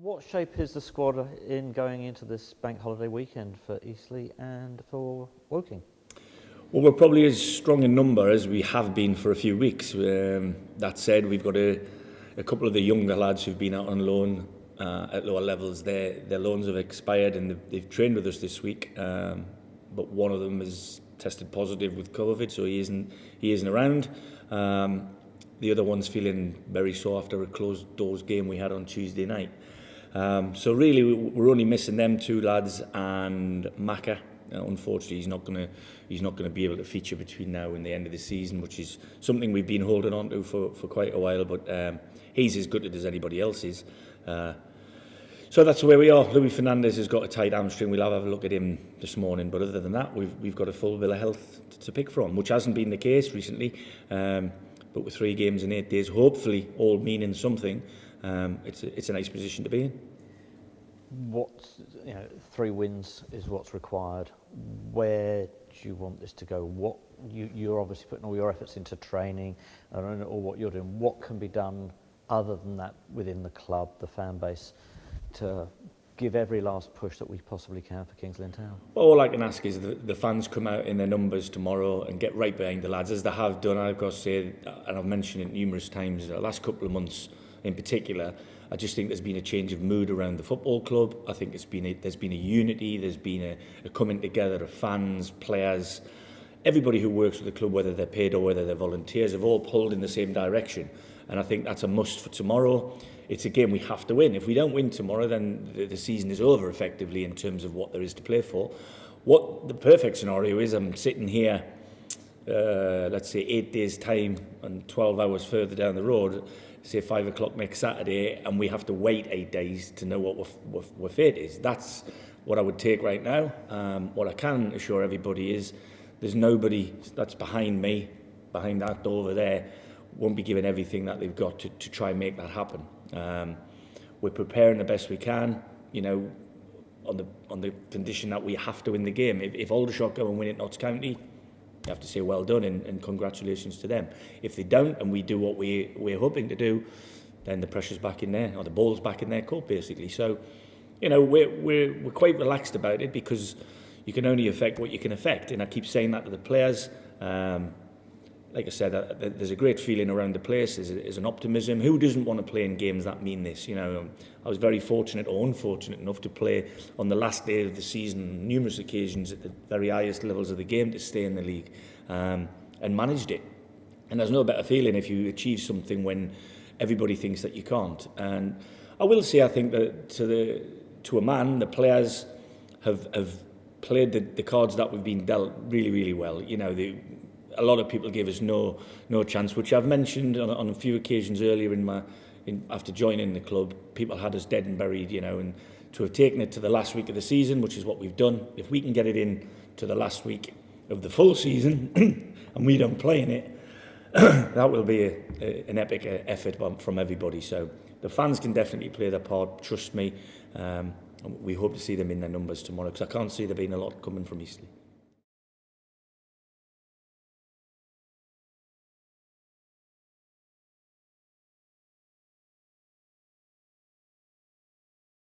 What shape is the squad in going into this bank holiday weekend for Eastleigh and for Woking? Well, we're probably as strong in number as we have been for a few weeks. That said, we've got a couple of the younger lads who've been out on loan at lower levels. Their loans have expired and they've trained with us this week. But one of them has tested positive with COVID, so he isn't around. The other one's feeling very sore after a closed doors game we had on Tuesday night. So really, we're only missing them two lads and Maka. Unfortunately, he's not gonna be able to feature between now and the end of the season, which is something we've been holding on to for quite a while. But he's as gutted as anybody else is. So that's where we are. Luis Fernandez has got a tight hamstring. We'll have a look at him this morning. But other than that, we've got a full bill of health to pick from, which hasn't been the case recently. But with 3 games in 8 days, hopefully all meaning something, it's a nice position to be in. 3 wins is what's required. Where do you want this to go? You're obviously putting all your efforts into training and all what you're doing. What can be done other than that within the club, the fan base, to give every last push that we possibly can for Kings Lynn Town? All I can ask is the fans come out in their numbers tomorrow and get right behind the lads, as they have done. I've got to say, and I've mentioned it numerous times, the last couple of months in particular, I just think there's been a change of mood around the football club. I think there's been a unity, there's been a coming together of fans, players, everybody who works with the club, whether they're paid or whether they're volunteers, have all pulled in the same direction. And I think that's a must for tomorrow. It's a game we have to win. If we don't win tomorrow, then the season is over effectively in terms of what there is to play for. What the perfect scenario is, I'm sitting here, let's say 8 days' time and 12 hours further down the road, say 5 o'clock next Saturday, and we have to wait 8 days to know what fate is. That's what I would take right now. What I can assure everybody is there's nobody that's behind me, behind that door over there, won't be giving everything that they've got to try and make that happen. We're preparing the best we can, on the condition that we have to win the game. If Aldershot go and win at Notts County, you have to say well done and congratulations to them. If they don't and we do what we're hoping to do, then the pressure's back in there, or the ball's back in their court basically. So, we're quite relaxed about it because you can only affect what you can affect. And I keep saying that to the players. Like I said, there's a great feeling around the place. There's an optimism. Who doesn't want to play in games that mean this? I was very fortunate or unfortunate enough to play on the last day of the season on numerous occasions at the very highest levels of the game to stay in the league, and managed it. And there's no better feeling if you achieve something when everybody thinks that you can't. And I will say, I think that to a man, the players have played the cards that we've been dealt really, really well. A lot of people gave us no chance, which I've mentioned on a few occasions earlier after joining the club. People had us dead and buried, and to have taken it to the last week of the season, which is what we've done. If we can get it in to the last week of the full season and we don't play in it, that will be an epic effort from everybody. So the fans can definitely play their part, trust me. We hope to see them in their numbers tomorrow because I can't see there being a lot coming from Eastleigh.